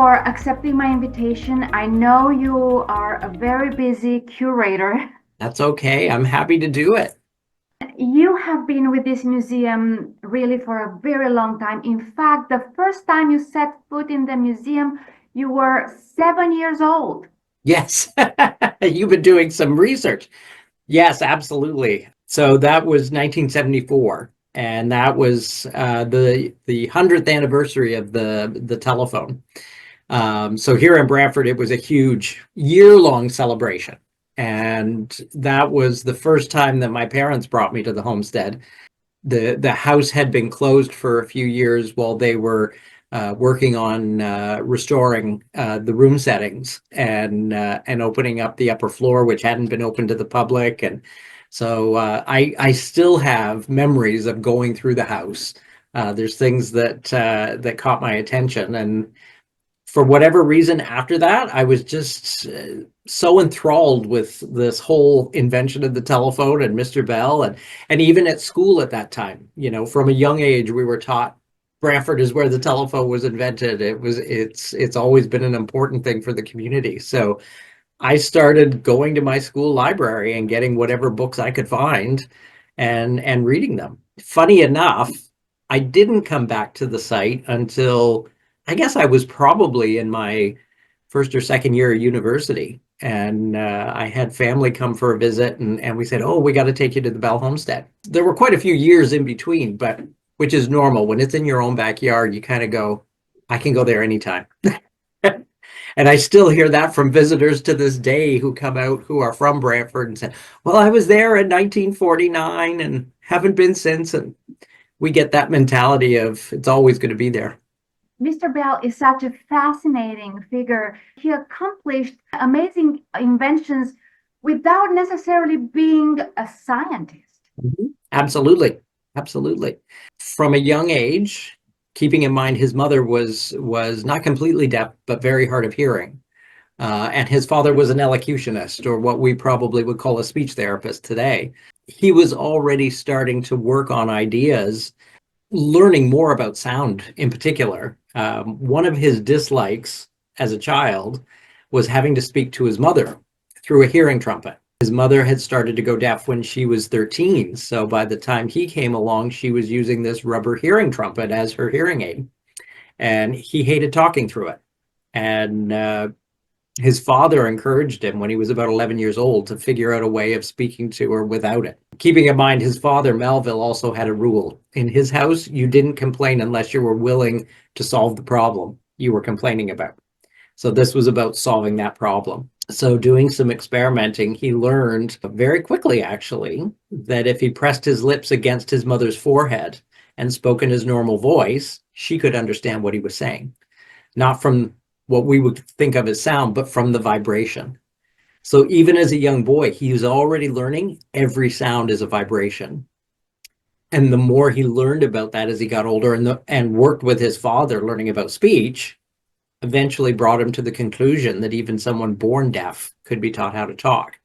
for accepting my invitation. I know you are a very busy curator. That's okay. I'm happy to do it. You have been with this museum really for a very long time. In fact, the first time you set foot in the museum, you were 7 years old. Yes, you've been doing some research. Yes, absolutely. So that was 1974, and that was the 100th anniversary of the telephone. So here in Brantford, it was a huge year-long celebration, and that was the first time that my parents brought me to the homestead. The house had been closed for a few years while they were working on restoring the room settings and opening up the upper floor, which hadn't been open to the public. And so I still have memories of going through the house. There's things that caught my attention, and for whatever reason after that, I was just so enthralled with this whole invention of the telephone and Mr. Bell, and even at school at that time, from a young age, we were taught Brantford is where the telephone was invented. It's always been an important thing for the community. So I started going to my school library and getting whatever books I could find and reading them. Funny enough, I didn't come back to the site until I guess I was probably in my first or second year of university. And I had family come for a visit, and we said, "Oh, we got to take you to the Bell Homestead." There were quite a few years in between, but which is normal. When it's in your own backyard, you kind of go, I can go there anytime. And I still hear that from visitors to this day who come out who are from Brantford and say, "Well, I was there in 1949 and haven't been since." And we get that mentality of it's always going to be there. Mr. Bell is such a fascinating figure. He accomplished amazing inventions without necessarily being a scientist. Absolutely. Absolutely. From a young age, keeping in mind his mother was not completely deaf, but very hard of hearing. And his father was an elocutionist, or what we probably would call a speech therapist today. He was already starting to work on ideas, learning more about sound in particular. One of his dislikes as a child was having to speak to his mother through a hearing trumpet. His mother had started to go deaf when she was 13. So by the time he came along, she was using this rubber hearing trumpet as her hearing aid. And he hated talking through it. And his father encouraged him when he was about 11 years old to figure out a way of speaking to her without it. Keeping in mind, his father, Melville, also had a rule. In his house, you didn't complain unless you were willing to solve the problem you were complaining about. So this was about solving that problem. So doing some experimenting, he learned very quickly, actually, that if he pressed his lips against his mother's forehead and spoke in his normal voice, she could understand what he was saying. Not from what we would think of as sound, but from the vibration. So even as a young boy, he was already learning every sound is a vibration. And the more he learned about that as he got older and worked with his father learning about speech, eventually brought him to the conclusion that even someone born deaf could be taught how to talk.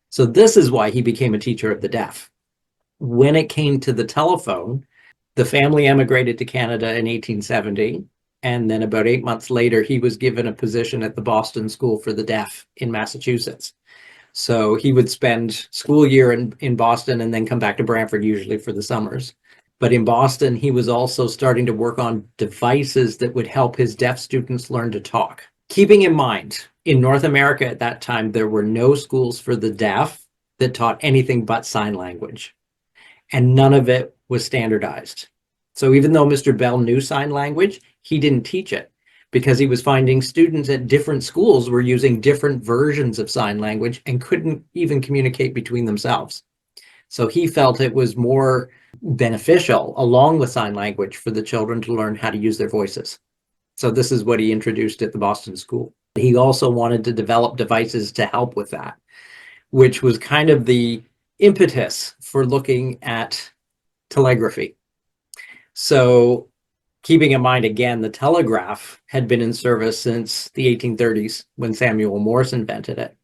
So this is why he became a teacher of the deaf. When it came to the telephone, the family emigrated to Canada in 1870. And then about 8 months later, he was given a position at the Boston School for the Deaf in Massachusetts. So he would spend school year in Boston and then come back to Brantford, usually for the summers. But in Boston, he was also starting to work on devices that would help his deaf students learn to talk. Keeping in mind, in North America at that time, there were no schools for the deaf that taught anything but sign language, and none of it was standardized. So even though Mr. Bell knew sign language, he didn't teach it because he was finding students at different schools were using different versions of sign language and couldn't even communicate between themselves. So he felt it was more beneficial, along with sign language, for the children to learn how to use their voices. So this is what he introduced at the Boston School. He also wanted to develop devices to help with that, which was kind of the impetus for looking at telegraphy. So keeping in mind, again, the telegraph had been in service since the 1830s when Samuel Morse invented it.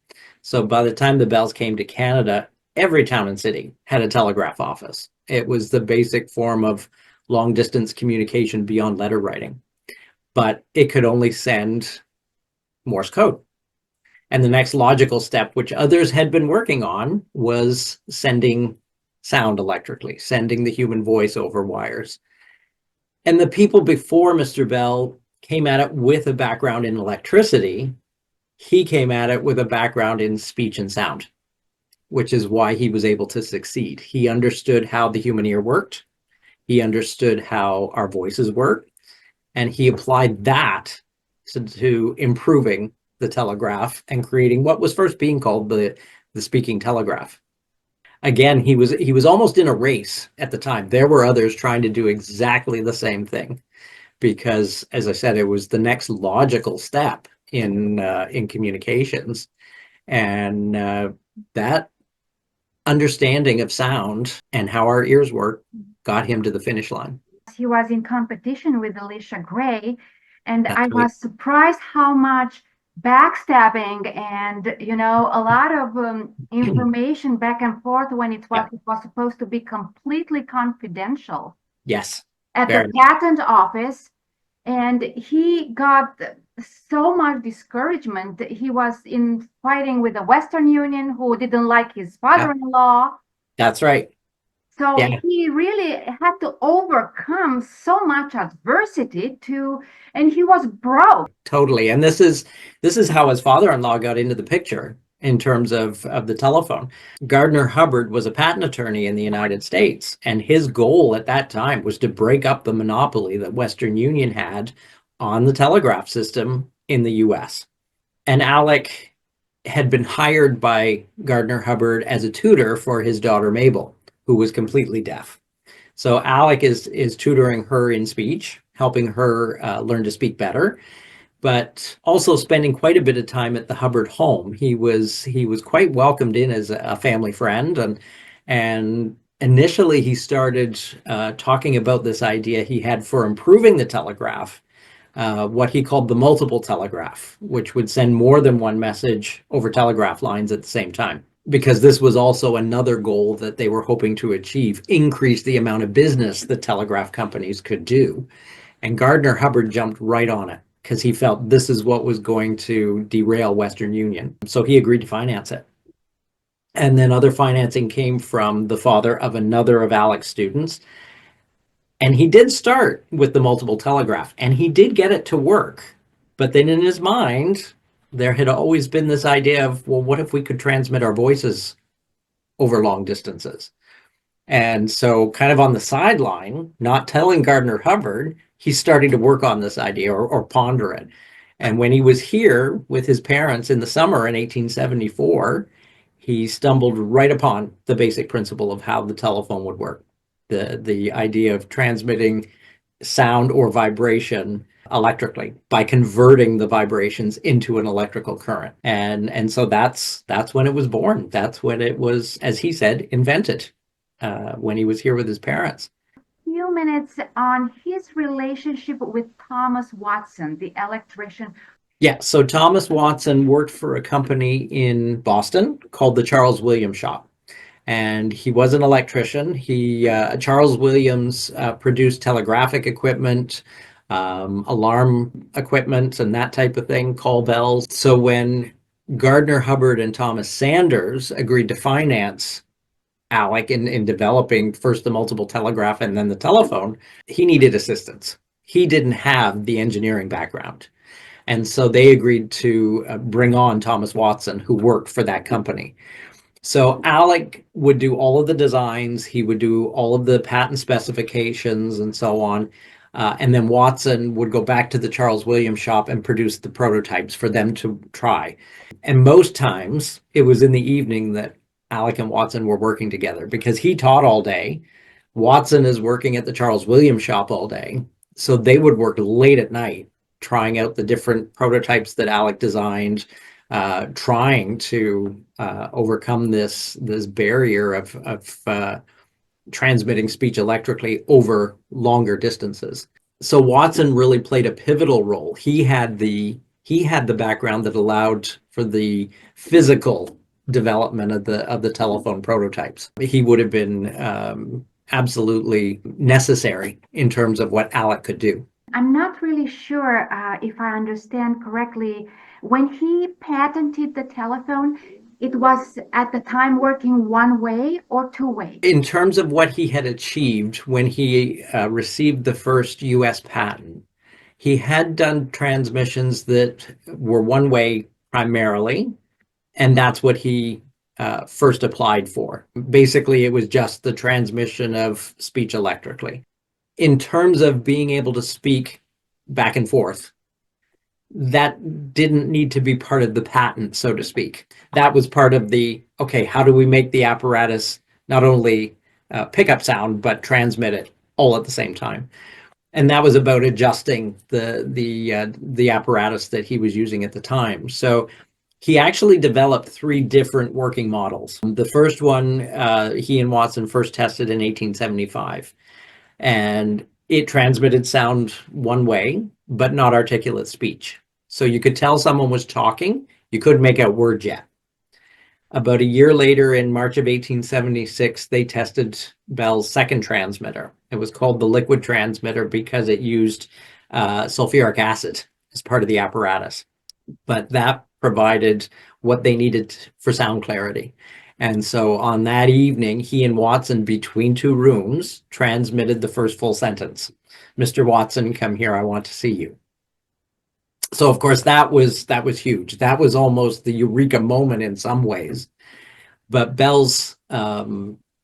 So by the time the Bells came to Canada, every town and city had a telegraph office. It was the basic form of long distance communication beyond letter writing. But it could only send Morse code. And the next logical step, which others had been working on, was sending sound electrically, sending the human voice over wires. And the people before Mr. Bell came at it with a background in electricity. He came at it with a background in speech and sound, which is why he was able to succeed. He understood how the human ear worked. He understood how our voices work. And he applied that to improving the telegraph and creating what was first being called the speaking telegraph. Again, he was almost in a race at the time. There were others trying to do exactly the same thing because, as I said, it was the next logical step in communications, and that understanding of sound and how our ears work got him to the finish line. He was in competition with Alicia Gray, and That's I right. was surprised how much backstabbing and a lot of information back and forth when it Yeah. was supposed to be completely confidential Yes. at the Very. patent office. And he got so much discouragement. He was in fighting with the Western Union, who didn't like his Yeah. father-in-law. That's right. So Yeah. he really had to overcome so much adversity and he was broke. Totally. And this is how his father-in-law got into the picture in terms of the telephone. Gardner Hubbard was a patent attorney in the United States, and his goal at that time was to break up the monopoly that Western Union had on the telegraph system in the US. And Alec had been hired by Gardner Hubbard as a tutor for his daughter Mabel, who was completely deaf. So Alec is tutoring her in speech, helping her learn to speak better, but also spending quite a bit of time at the Hubbard home. He was quite welcomed in as a family friend, and initially he started talking about this idea he had for improving the telegraph, what he called the multiple telegraph, which would send more than one message over telegraph lines at the same time. Because this was also another goal that they were hoping to achieve, increase the amount of business the telegraph companies could do. And Gardner Hubbard jumped right on it because he felt this is what was going to derail Western Union. So he agreed to finance it. And then other financing came from the father of another of Alec's students. And he did start with the multiple telegraph, and he did get it to work. But then in his mind, there had always been this idea of, well, what if we could transmit our voices over long distances? And so, kind of on the sideline, not telling Gardner Hubbard, he's starting to work on this idea or ponder it. And when he was here with his parents in the summer in 1874, he stumbled right upon the basic principle of how the telephone would work. The idea of transmitting sound or vibration electrically by converting the vibrations into an electrical current. And so that's when it was born. That's when it was, as he said, invented. When he was here with his parents. Few minutes on his relationship with Thomas Watson, the electrician. Yeah, so Thomas Watson worked for a company in Boston called the Charles Williams Shop. And he was an electrician. Charles Williams produced telegraphic equipment, alarm equipment, and that type of thing, call bells. So when Gardner Hubbard and Thomas Sanders agreed to finance Alec in developing first the multiple telegraph and then the telephone, he needed assistance. He didn't have the engineering background. And so they agreed to bring on Thomas Watson, who worked for that company. So Alec would do all of the designs, he would do all of the patent specifications and so on. And then Watson would go back to the Charles Williams shop and produce the prototypes for them to try. And most times it was in the evening that Alec and Watson were working together because he taught all day. Watson is working at the Charles Williams shop all day. So they would work late at night trying out the different prototypes that Alec designed, trying to overcome this barrier of transmitting speech electrically over longer distances. So Watson really played a pivotal role. He had the background that allowed for the physical development of the telephone prototypes. He would have been absolutely necessary in terms of what Alec could do. I'm not really sure if I understand correctly. When he patented the telephone, it was at the time working one way or two way. In terms of what he had achieved when he received the first US patent, he had done transmissions that were one way primarily, and that's what he first applied for. Basically, it was just the transmission of speech electrically. In terms of being able to speak back and forth, that didn't need to be part of the patent, so to speak. That was part of the, okay, how do we make the apparatus not only pick up sound, but transmit it all at the same time? And that was about adjusting the apparatus that he was using at the time. So he actually developed three different working models. The first one, he and Watson first tested in 1875, and it transmitted sound one way, but not articulate speech. So you could tell someone was talking, you couldn't make out words yet. About a year later, in March of 1876, they tested Bell's second transmitter. It was called the liquid transmitter because it used sulfuric acid as part of the apparatus. But that provided what they needed for sound clarity. And so on that evening, he and Watson, between two rooms, transmitted the first full sentence. Mr. Watson, come here, I want to see you. So of course that was huge. That was almost the eureka moment in some ways. But Bell's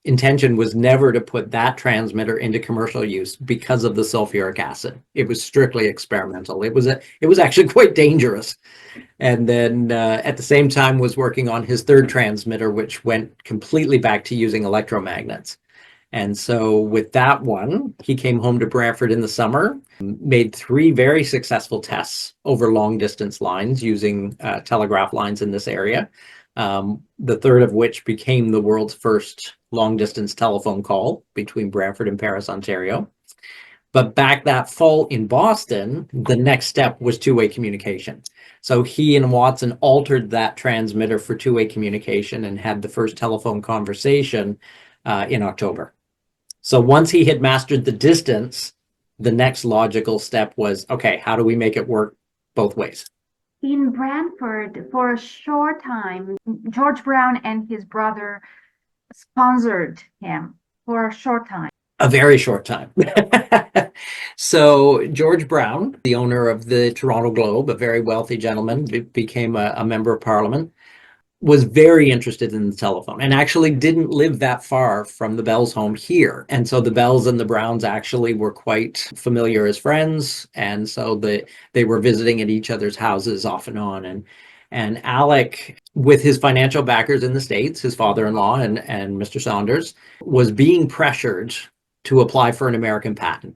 intention was never to put that transmitter into commercial use because of the sulfuric acid. It was strictly experimental. It was actually quite dangerous. And then at the same time was working on his third transmitter, which went completely back to using electromagnets. And so with that one, he came home to Brantford in the summer, made three very successful tests over long distance lines using telegraph lines in this area. The third of which became the world's first long distance telephone call between Brantford and Paris, Ontario. But back that fall in Boston, the next step was two-way communication. So he and Watson altered that transmitter for two-way communication and had the first telephone conversation in October. So once he had mastered the distance, the next logical step was, okay, how do we make it work both ways? In Brantford, for a short time, George Brown and his brother sponsored him for a short time. A very short time. So George Brown, the owner of the Toronto Globe, a very wealthy gentleman, became a member of Parliament, was very interested in the telephone and actually didn't live that far from the Bells home here. And so the Bells and the Browns actually were quite familiar as friends. And so they were visiting at each other's houses off and on. And Alec, with his financial backers in the States, his father-in-law and Mr. Saunders, was being pressured to apply for an American patent.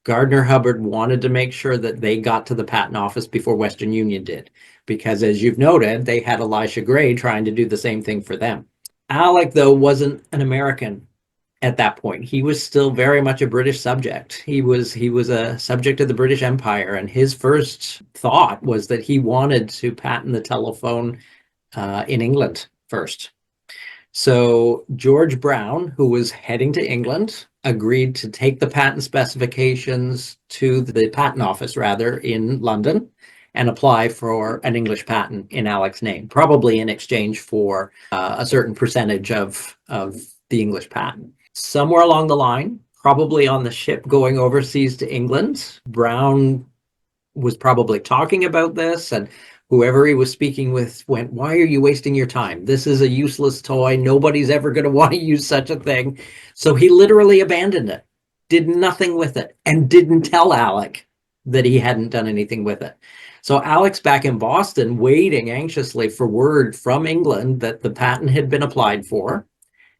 Gardner Hubbard wanted to make sure that they got to the patent office before Western Union did, because as you've noted, they had Elisha Gray trying to do the same thing for them. Alec, though, wasn't an American at that point. He was still very much a British subject. He was a subject of the British Empire, and his first thought was that he wanted to patent the telephone in England first. So George Brown, who was heading to England, agreed to take the patent specifications to the patent office, rather, in London and apply for an English patent in Alec's name, probably in exchange for a certain percentage of the English patent. Somewhere along the line, probably on the ship going overseas to England, Brown was probably talking about this, and whoever he was speaking with went, "Why are you wasting your time? This is a useless toy. Nobody's ever going to want to use such a thing." So he literally abandoned it, did nothing with it, and didn't tell Alec that he hadn't done anything with it. So Alec's back in Boston waiting anxiously for word from England that the patent had been applied for,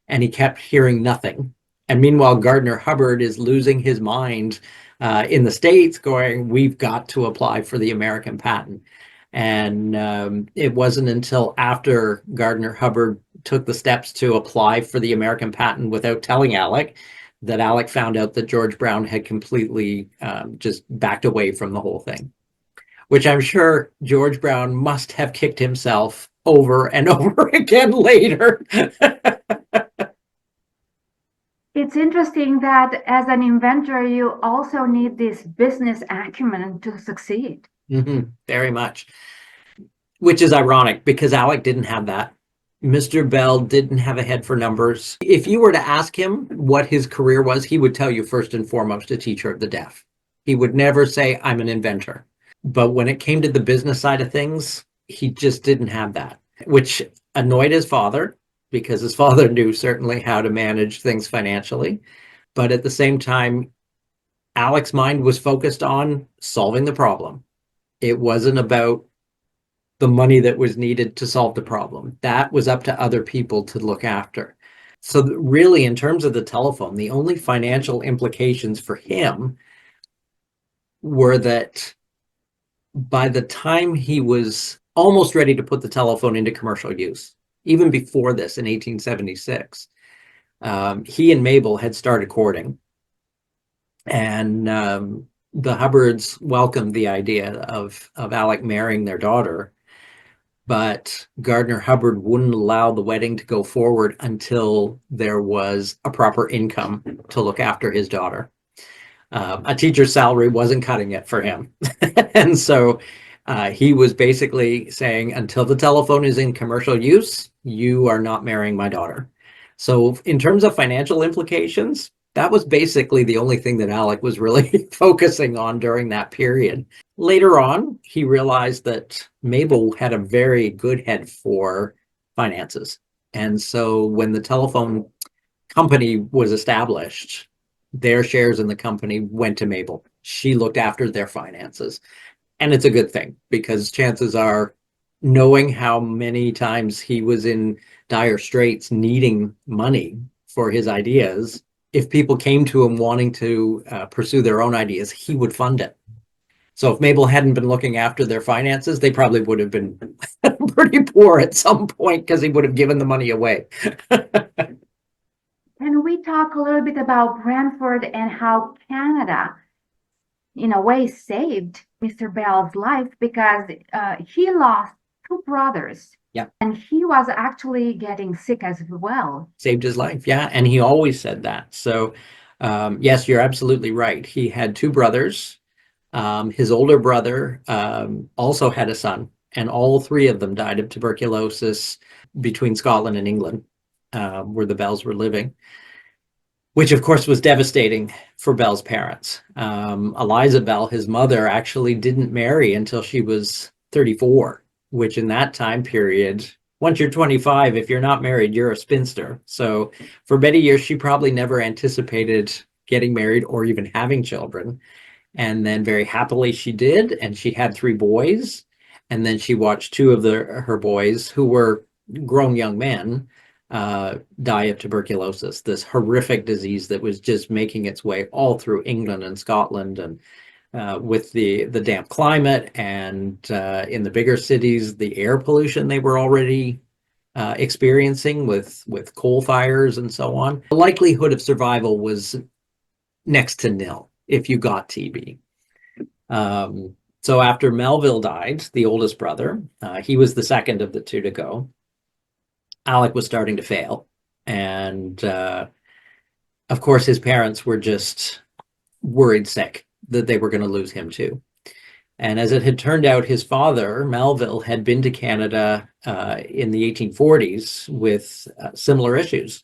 and he kept hearing nothing. And meanwhile, Gardner Hubbard is losing his mind in the States, going, "We've got to apply for the American patent." And it wasn't until after Gardner Hubbard took the steps to apply for the American patent without telling Alec that Alec found out that George Brown had completely just backed away from the whole thing, which I'm sure George Brown must have kicked himself over and over again later. It's interesting that as an inventor, you also need this business acumen to succeed. Very much. which is ironic because Alec didn't have that. Mr. Bell didn't have a head for numbers. If you were to ask him what his career was, he would tell you first and foremost a teacher of the deaf. He would never say, I'm an inventor. But when it came to the business side of things, he just didn't have that, which annoyed his father because his father knew certainly how to manage things financially. But at the same time, Alec's mind was focused on solving the problem. It wasn't about the money that was needed to solve the problem. That was up to other people to look after. So really, in terms of the telephone, the only financial implications for him were that by the time he was almost ready to put the telephone into commercial use, even before this in 1876, he and Mabel had started courting. And the Hubbards welcomed the idea of Alec marrying their daughter. But Gardner Hubbard wouldn't allow the wedding to go forward until there was a proper income to look after his daughter. A teacher's salary wasn't cutting it for him. And so he was basically saying, until the telephone is in commercial use, you are not marrying my daughter. So in terms of financial implications, that was basically the only thing that Alec was really focusing on during that period. Later on, he realized that Mabel had a very good head for finances. And so when the telephone company was established, their shares in the company went to Mabel. She looked after their finances. And it's a good thing because chances are, knowing how many times he was in dire straits needing money for his ideas, if people came to him wanting to pursue their own ideas, he would fund it. So if Mabel hadn't been looking after their finances, they probably would have been pretty poor at some point because he would have given the money away. Can we talk a little bit about Brantford and how Canada, in a way, saved Mr. Bell's life because he lost two brothers. Yeah. And he was actually getting sick as well. Saved his life, yeah. And he always said that. So, yes, you're absolutely right. He had two brothers. His older brother also had a son, and all three of them died of tuberculosis between Scotland and England, where the Bells were living, which of course was devastating for Bell's parents. Eliza Bell, his mother, actually didn't marry until she was 34, which in that time period, once you're 25, if you're not married, you're a spinster. So for many years, she probably never anticipated getting married or even having children. And then very happily she did, and she had three boys. And then she watched two of her boys, who were grown young men, die of tuberculosis, this horrific disease that was just making its way all through England and Scotland. And with the damp climate and in the bigger cities, the air pollution they were already experiencing with coal fires and so on, the likelihood of survival was next to nil if you got TB. So after Melville died, the oldest brother, he was the second of the two to go. Alec was starting to fail. And of course, his parents were just worried sick that they were going to lose him too. And as it had turned out, his father, Melville, had been to Canada in the 1840s with similar issues.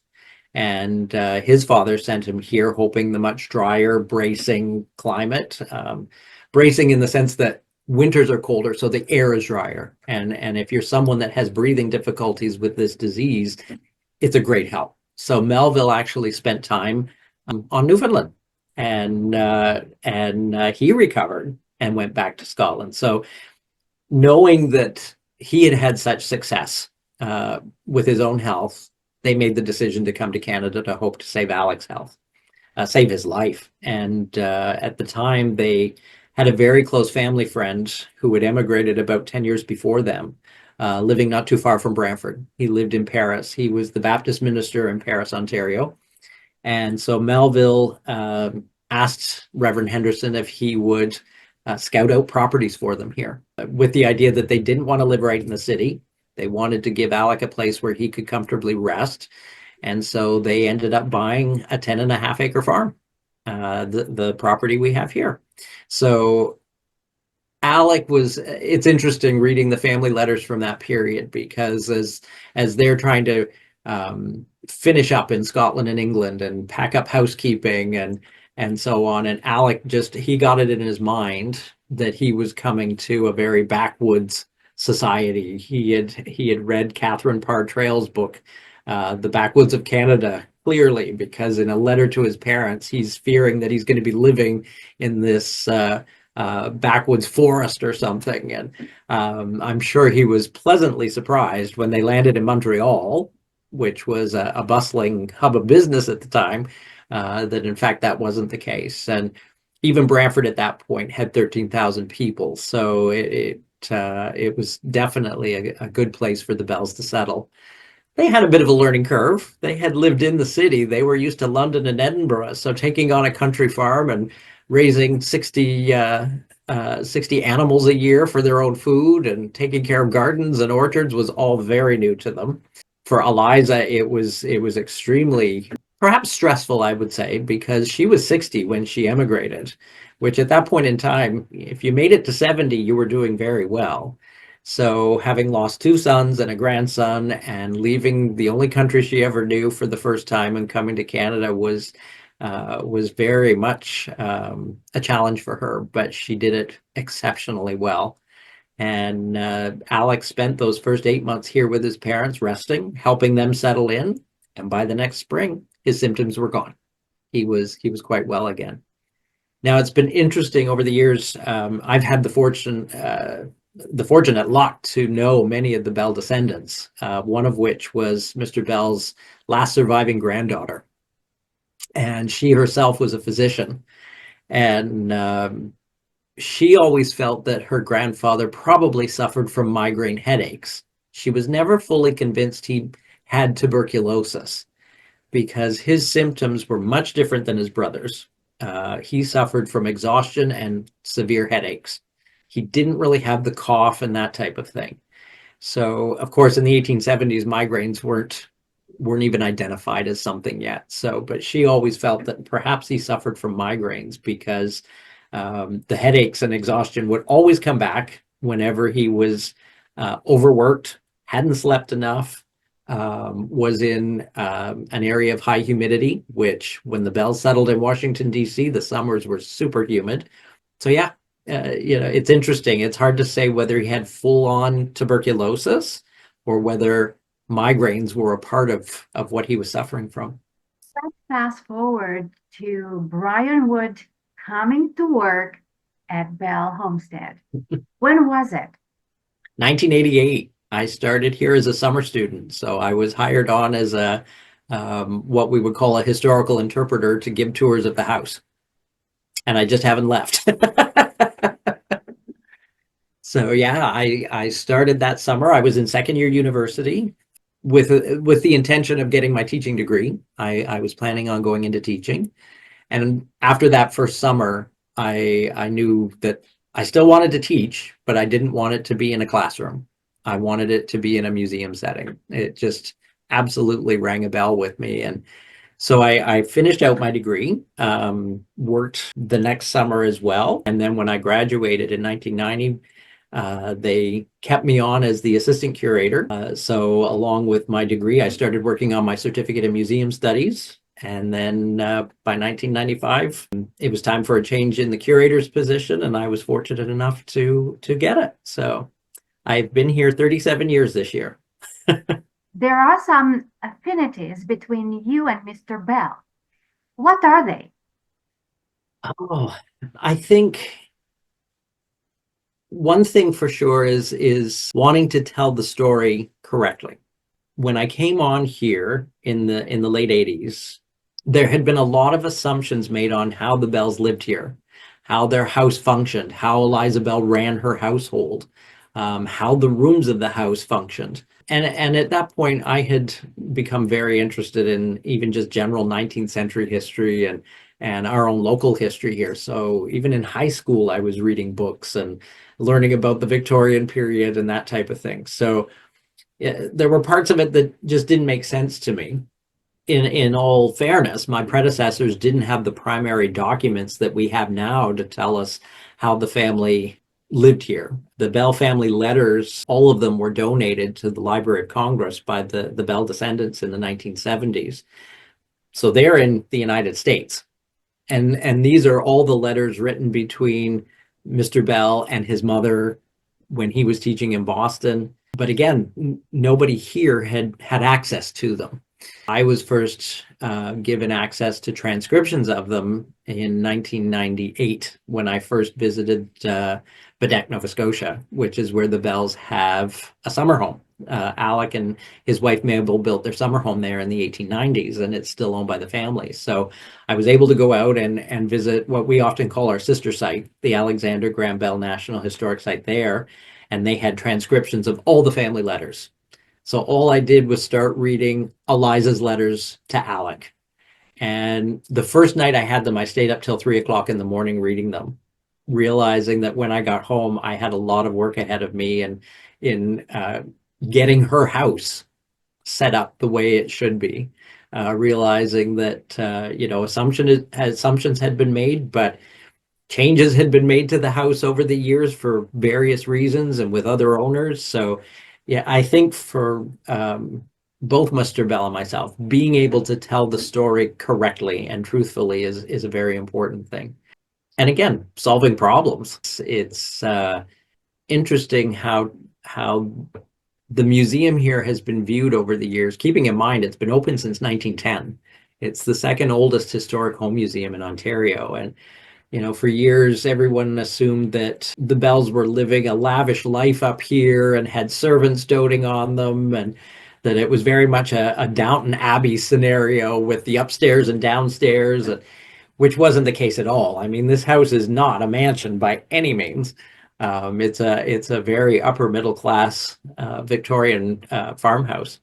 And his father sent him here hoping the much drier, bracing climate, bracing in the sense that winters are colder, so the air is drier. And if you're someone that has breathing difficulties with this disease, it's a great help. So Melville actually spent time on Newfoundland, and he recovered and went back to Scotland. So knowing that he had had such success with his own health, they made the decision to come to Canada to hope to save Alec's health, save his life. And at the time, they had a very close family friend who had emigrated about 10 years before them, living not too far from Brantford. He lived in Paris. He was the Baptist minister in Paris, Ontario. And so Melville asked Reverend Henderson if he would scout out properties for them here, with the idea that they didn't want to live right in the city. They wanted to give Alec a place where he could comfortably rest. And so they ended up buying a 10.5 acre farm, the property we have here. So Alec was, it's interesting reading the family letters from that period because as they're trying to finish up in Scotland and England and pack up housekeeping and so on, and Alec just he got it in his mind that he was coming to a very backwoods society. He had read Catherine Parr Traill's book, The Backwoods of Canada, clearly, because in a letter to his parents, he's fearing that he's going to be living in this backwoods forest or something. And I'm sure he was pleasantly surprised when they landed in Montreal, which was a bustling hub of business at the time, that in fact that wasn't the case. And even Brantford at that point had 13,000 people. So it was definitely a good place for the Bells to settle. They had a bit of a learning curve. They had lived in the city. They were used to London and Edinburgh. So taking on a country farm and raising 60 animals a year for their own food and taking care of gardens and orchards was all very new to them. For Eliza, it was extremely, perhaps stressful, I would say, because she was 60 when she emigrated, which at that point in time, if you made it to 70, you were doing very well. So having lost two sons and a grandson and leaving the only country she ever knew for the first time and coming to Canada was very much a challenge for her, but she did it exceptionally well. And Alex spent those first 8 months here with his parents, resting, helping them settle in. And by the next spring, his symptoms were gone. He was quite well again. Now it's been interesting over the years. I've had the fortunate luck to know many of the Bell descendants. One of which was Mr. Bell's last surviving granddaughter, and she herself was a physician. And she always felt that her grandfather probably suffered from migraine headaches. She was never fully convinced he had tuberculosis because his symptoms were much different than his brother's. He suffered from exhaustion and severe headaches. He didn't really have the cough and that type of thing. So, of course, in the 1870s, migraines weren't even identified as something yet. So, but she always felt that perhaps he suffered from migraines because the headaches and exhaustion would always come back whenever he was overworked, hadn't slept enough, was in an area of high humidity, which when the Bells settled in Washington, D.C., the summers were super humid. So yeah, it's interesting. It's hard to say whether he had full-on tuberculosis or whether migraines were a part of what he was suffering from. Let's fast forward to Brian Wood coming to work at Bell Homestead. When was it? 1988. I started here as a summer student, so I was hired on as a what we would call a historical interpreter to give tours of the house, and I just haven't left. So yeah, I started that summer. I was in second year university with the intention of getting my teaching degree. I was planning on going into teaching, and after that first summer, I knew that I still wanted to teach, but I didn't want it to be in a classroom. I wanted it to be in a museum setting. It just absolutely rang a bell with me. And so I finished out my degree, worked the next summer as well. And then when I graduated in 1990, they kept me on as the assistant curator. So along with my degree, I started working on my certificate in museum studies. And then by 1995, it was time for a change in the curator's position, and I was fortunate enough to get it. So I've been here 37 years this year. There are some affinities between you and Mr. Bell. What are they? Oh, I think one thing for sure is wanting to tell the story correctly. When I came on here in the late 80s, there had been a lot of assumptions made on how the Bells lived here, how their house functioned, how Eliza Bell ran her household, how the rooms of the house functioned. And at that point, I had become very interested in even just general 19th century history and our own local history here. So even in high school, I was reading books and learning about the Victorian period and that type of thing. So yeah, there were parts of it that just didn't make sense to me. In all fairness, my predecessors didn't have the primary documents that we have now to tell us how the family lived here. The Bell family letters, all of them were donated to the Library of Congress by the Bell descendants in the 1970s. So they're in the United States. And these are all the letters written between Mr. Bell and his mother when he was teaching in Boston. But again, nobody here had access to them. I was first given access to transcriptions of them in 1998 when I first visited Bedeck, Nova Scotia, which is where the Bells have a summer home. Alec and his wife Mabel built their summer home there in the 1890s, and it's still owned by the family. So I was able to go out and visit what we often call our sister site, the Alexander Graham Bell National Historic Site there, and they had transcriptions of all the family letters. So all I did was start reading Eliza's letters to Alec. And the first night I had them, I stayed up till 3 o'clock in the morning reading them, realizing that when I got home, I had a lot of work ahead of me and in getting her house set up the way it should be, realizing that, assumptions had been made, but changes had been made to the house over the years for various reasons and with other owners. So yeah, I think for both Mr. Bell and myself, being able to tell the story correctly and truthfully is a very important thing. And again, solving problems. It's interesting how the museum here has been viewed over the years, keeping in mind it's been open since 1910. It's the second oldest historic home museum in Ontario. And for years, everyone assumed that the Bells were living a lavish life up here and had servants doting on them, and that it was very much a Downton Abbey scenario with the upstairs and downstairs, which wasn't the case at all. I mean, this house is not a mansion by any means. It's a very upper middle class Victorian farmhouse.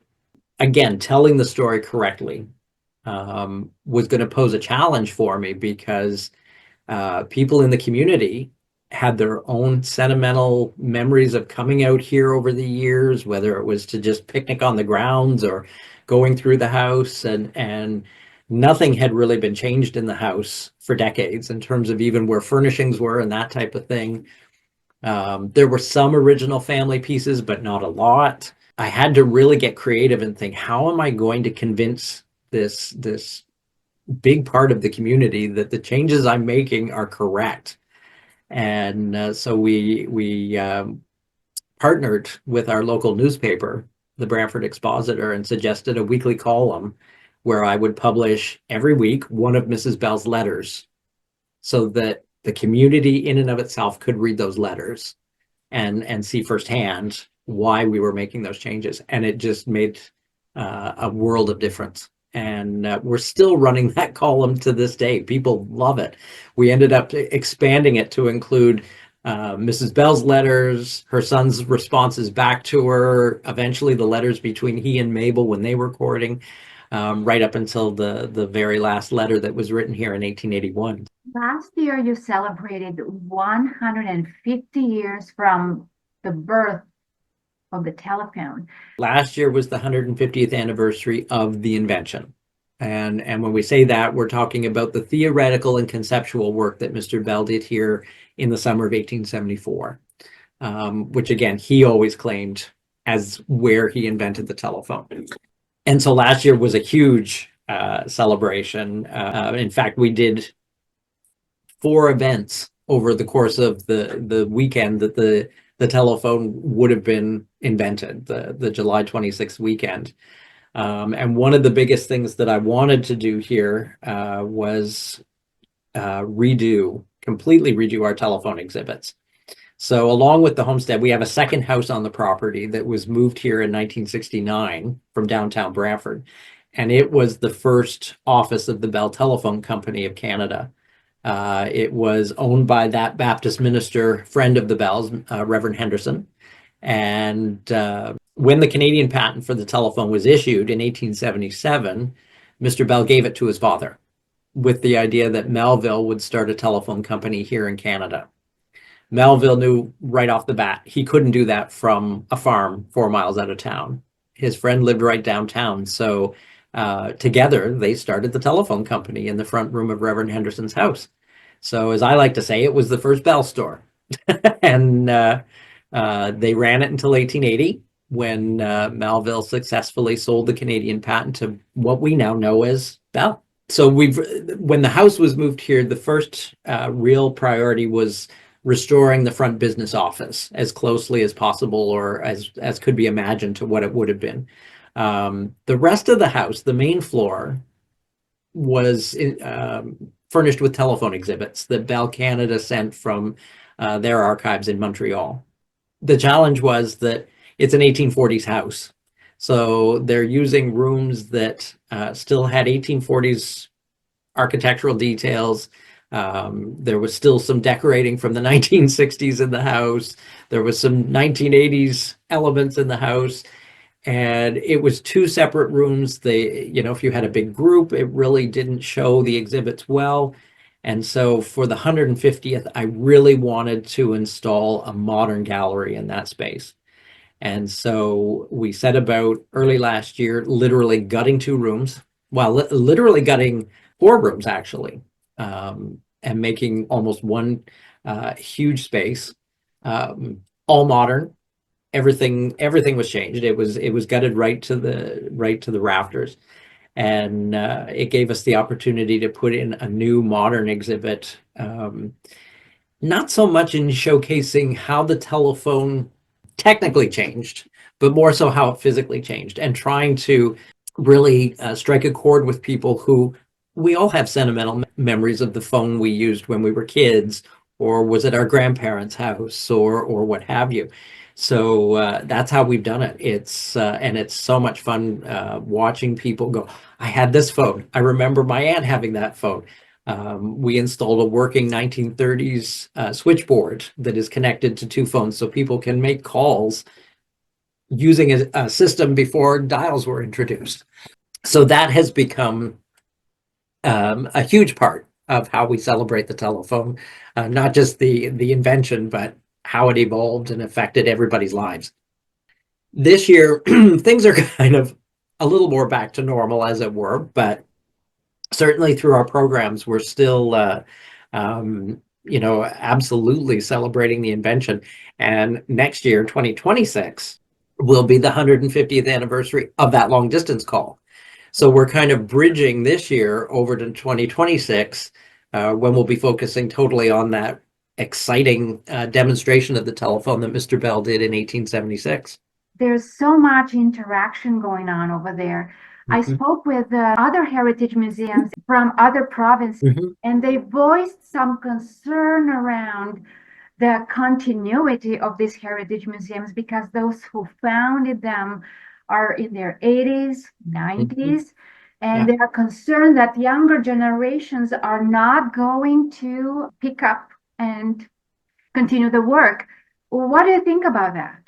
Again, telling the story correctly was going to pose a challenge for me because people in the community had their own sentimental memories of coming out here over the years, whether it was to just picnic on the grounds or going through the house, and nothing had really been changed in the house for decades in terms of even where furnishings were and that type of thing. There were some original family pieces, but not a lot. I had to really get creative and think, how am I going to convince this big part of the community that the changes I'm making are correct? And so we partnered with our local newspaper, the Brantford Expositor, and suggested a weekly column where I would publish every week one of Mrs. Bell's letters so that the community in and of itself could read those letters and see firsthand why we were making those changes. And it just made a world of difference. And we're still running that column to this day. People love it. We ended up expanding it to include Mrs. Bell's letters, her son's responses back to her, eventually the letters between he and Mabel when they were courting, right up until the very last letter that was written here in 1881. Last year, you celebrated 150 years from the birth of the telephone. Last year was the 150th anniversary of the invention. And when we say that, we're talking about the theoretical and conceptual work that Mr. Bell did here in the summer of 1874, which again, he always claimed as where he invented the telephone. And so last year was a huge celebration. In fact, we did 4 events over the course of the weekend that the telephone would have been invented, the July 26th weekend. And one of the biggest things that I wanted to do here was completely redo our telephone exhibits. So along with the Homestead, we have a second house on the property that was moved here in 1969 from downtown Brantford. And it was the first office of the Bell Telephone Company of Canada. It was owned by that Baptist minister, friend of the Bells, Reverend Henderson. And when the Canadian patent for the telephone was issued in 1877, Mr. Bell gave it to his father with the idea that Melville would start a telephone company here in Canada. Melville knew right off the bat he couldn't do that from a farm 4 miles out of town. His friend lived right downtown, so together they started the telephone company in the front room of Reverend Henderson's house. So as I like to say, it was the first Bell store. And they ran it until 1880 when Melville successfully sold the Canadian patent to what we now know as Bell. So when the house was moved here, the first real priority was restoring the front business office as closely as possible, or as could be imagined, to what it would have been. The rest of the house, the main floor, was furnished with telephone exhibits that Bell Canada sent from their archives in Montreal. The challenge was that it's an 1840s house. So they're using rooms that still had 1840s architectural details. There was still some decorating from the 1960s in the house. There was some 1980s elements in the house. And it was two separate rooms. If you had a big group, it really didn't show the exhibits well. And so for the 150th, I really wanted to install a modern gallery in that space. And so we set about early last year, literally gutting two rooms, well, literally gutting four rooms actually, and making almost one huge space, all modern. Everything was changed. It was gutted right to the rafters, and it gave us the opportunity to put in a new modern exhibit. Not so much in showcasing how the telephone technically changed, but more so how it physically changed, and trying to really strike a chord with people who, we all have sentimental memories of the phone we used when we were kids, or was at our grandparents' house, or what have you. So that's how we've done it. And it's so much fun watching people go, I had this phone. I remember my aunt having that phone. We installed a working 1930s switchboard that is connected to two phones, so people can make calls using a system before dials were introduced. So that has become a huge part of how we celebrate the telephone, not just the invention, but how it evolved and affected everybody's lives. This year, things are kind of a little more back to normal, as it were, but certainly through our programs, we're still, absolutely celebrating the invention. And next year, 2026, will be the 150th anniversary of that long distance call. So we're kind of bridging this year over to 2026, when we'll be focusing totally on that exciting demonstration of the telephone that Mr. Bell did in 1876. There's so much interaction going on over there. I spoke with other heritage museums from other provinces, and they voiced some concern around the continuity of these heritage museums, because those who founded them are in their 80s, 90s, and they are concerned that younger generations are not going to pick up and continue the work. What do you think about that?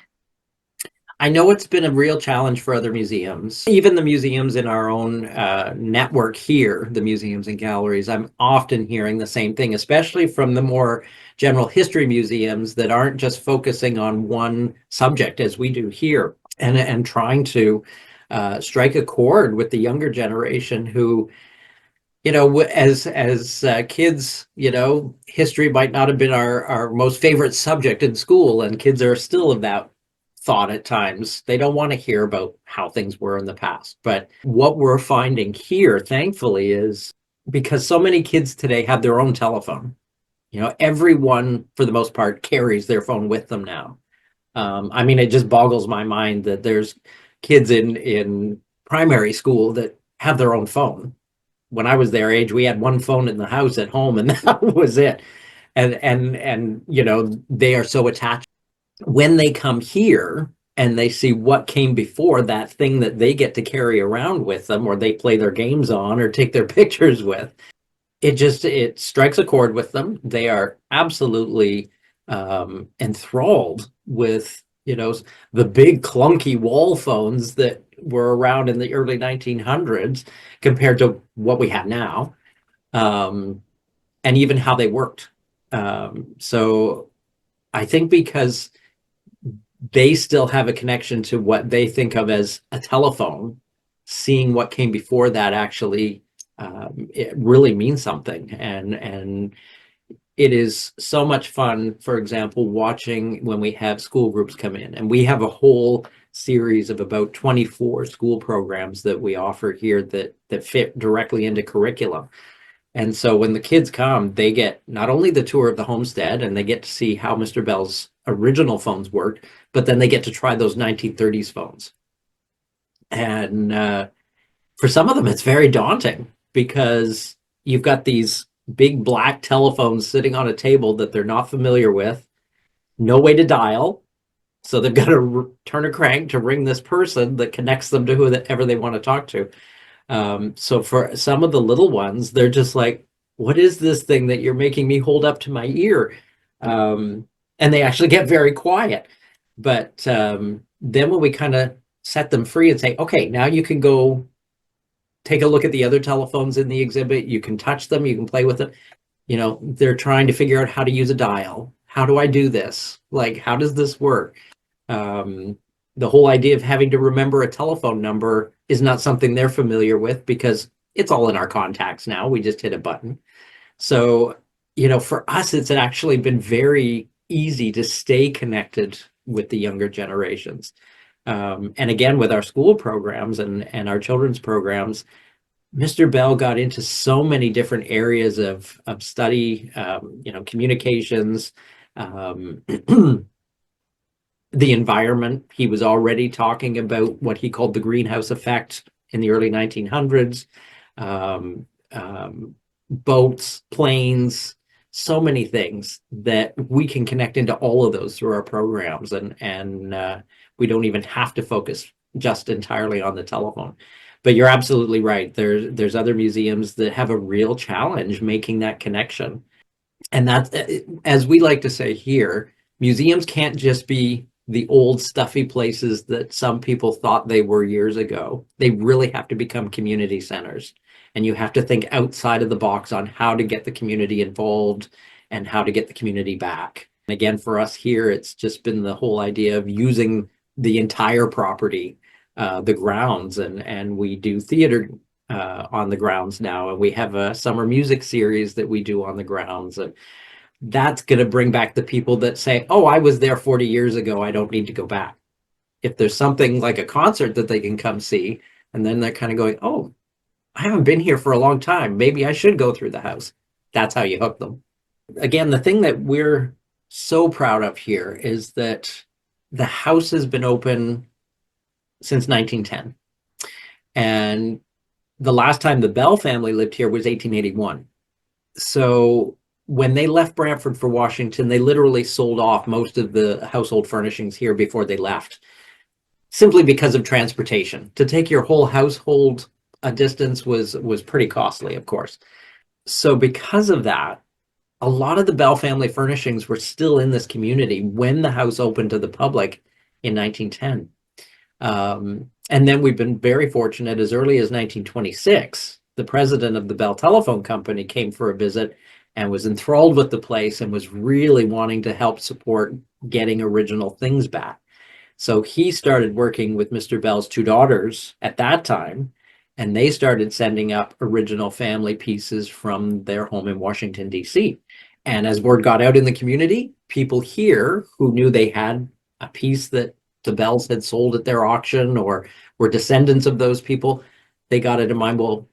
I know it's been a real challenge for other museums, even the museums in our own network here, the museums and galleries. I'm often hearing the same thing, especially from the more general history museums that aren't just focusing on one subject as we do here, and trying to strike a chord with the younger generation who, as kids, history might not have been our most favorite subject in school, and kids are still of that thought at times. They don't want to hear about how things were in the past. But what we're finding here, thankfully, is because so many kids today have their own telephone. Everyone, for the most part, carries their phone with them now. It just boggles my mind that there's kids in primary school that have their own phone. When I was their age, we had one phone in the house at home, and that was it. And they are so attached. When they come here and they see what came before, that thing that they get to carry around with them, or they play their games on or take their pictures with, it strikes a chord with them. They are absolutely enthralled with the big clunky wall phones that were around in the early 1900s compared to what we have now, and even how they worked. So I think because they still have a connection to what they think of as a telephone, seeing what came before that actually it really means something. And it is so much fun, for example, watching when we have school groups come in, and we have a whole series of about 24 school programs that we offer here that fit directly into curriculum. And so when the kids come, they get not only the tour of the homestead and they get to see how Mr. Bell's original phones worked, but then they get to try those 1930s phones. And for some of them, it's very daunting because you've got these big black telephones sitting on a table that they're not familiar with, no way to dial. So they've got to turn a crank to ring this person that connects them to whoever they want to talk to. So for some of the little ones, they're just like, what is this thing that you're making me hold up to my ear? And they actually get very quiet. But then when we kind of set them free and say, okay, now you can go take a look at the other telephones in the exhibit. You can touch them, you can play with them. You know, they're trying to figure out how to use a dial. How do I do this? Like, how does this work? The whole idea of having to remember a telephone number is not something they're familiar with because it's all in our contacts now. We just hit a button. So, you know, for us, it's actually been very easy to stay connected with the younger generations. And again, with our school programs and our children's programs, Mr. Bell got into so many different areas of study, you know, communications, the environment. He was already talking about what he called the greenhouse effect in the early 1900s, boats, planes, so many things that we can connect into all of those through our programs. And we don't even have to focus just entirely on the telephone. But you're absolutely right. There's other museums that have a real challenge making that connection. And that's, as we like to say here, museums can't just be the old stuffy places that some people thought they were years ago. They really have to become community centers. And you have to think outside of the box on how to get the community involved and how to get the community back. And again, for us here, it's just been the whole idea of using the entire property, the grounds, and we do theater on the grounds now, and we have a summer music series that we do on the grounds. And that's going to bring back the people that say, oh, I was there 40 years ago, I don't need to go back. If there's something like a concert that they can come see, and then they're kind of going, oh, I haven't been here for a long time, maybe I should go through the house. That's how you hook them. Again, the thing that we're so proud of here is that the house has been open since 1910. And the last time the Bell family lived here was 1881. So when they left Brantford for Washington, they literally sold off most of the household furnishings here before they left, simply because of transportation. To take your whole household a distance was pretty costly, of course. So because of that, a lot of the Bell family furnishings were still in this community when the house opened to the public in 1910. And then we've been very fortunate, as early as 1926, the president of the Bell Telephone Company came for a visit and was enthralled with the place and was really wanting to help support getting original things back. So he started working with Mr. Bell's two daughters at that time, and they started sending up original family pieces from their home in Washington, D.C. And as word got out in the community, people here who knew they had a piece that the Bells had sold at their auction or were descendants of those people, they got it in mind, well,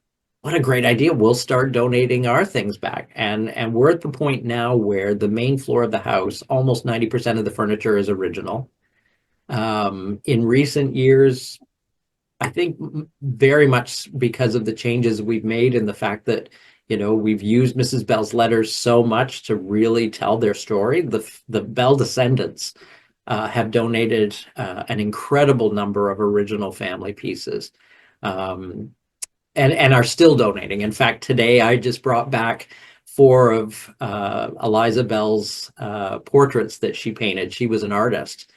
what a great idea. We'll start donating our things back. And we're at the point now where the main floor of the house, almost 90% of the furniture is original. In recent years, I think very much because of the changes we've made and the fact that, you know, we've used Mrs. Bell's letters so much to really tell their story. The Bell descendants have donated an incredible number of original family pieces, and are still donating. In fact, today I just brought back 4 of Eliza Bell's portraits that she painted. She was an artist,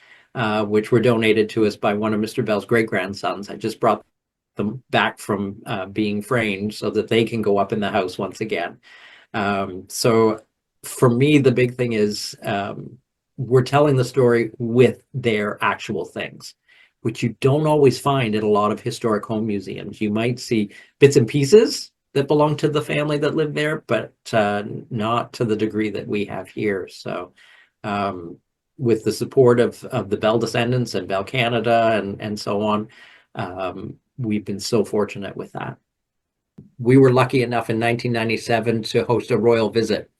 which were donated to us by one of Mr. Bell's great-grandsons. I just brought them back from being framed so that they can go up in the house once again. So for me, the big thing is we're telling the story with their actual things, which you don't always find in a lot of historic home museums. You might see bits and pieces, that belonged to the family that lived there, but not to the degree that we have here. So with the support of the Bell descendants and Bell Canada and so on, we've been so fortunate with that. We were lucky enough in 1997 to host a royal visit.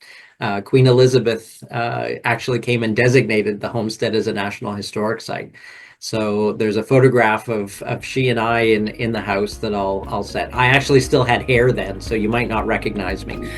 Queen Elizabeth actually came and designated the homestead as a National Historic Site. So there's a photograph of she and I in the house that I'll set. I actually still had hair then, so you might not recognize me.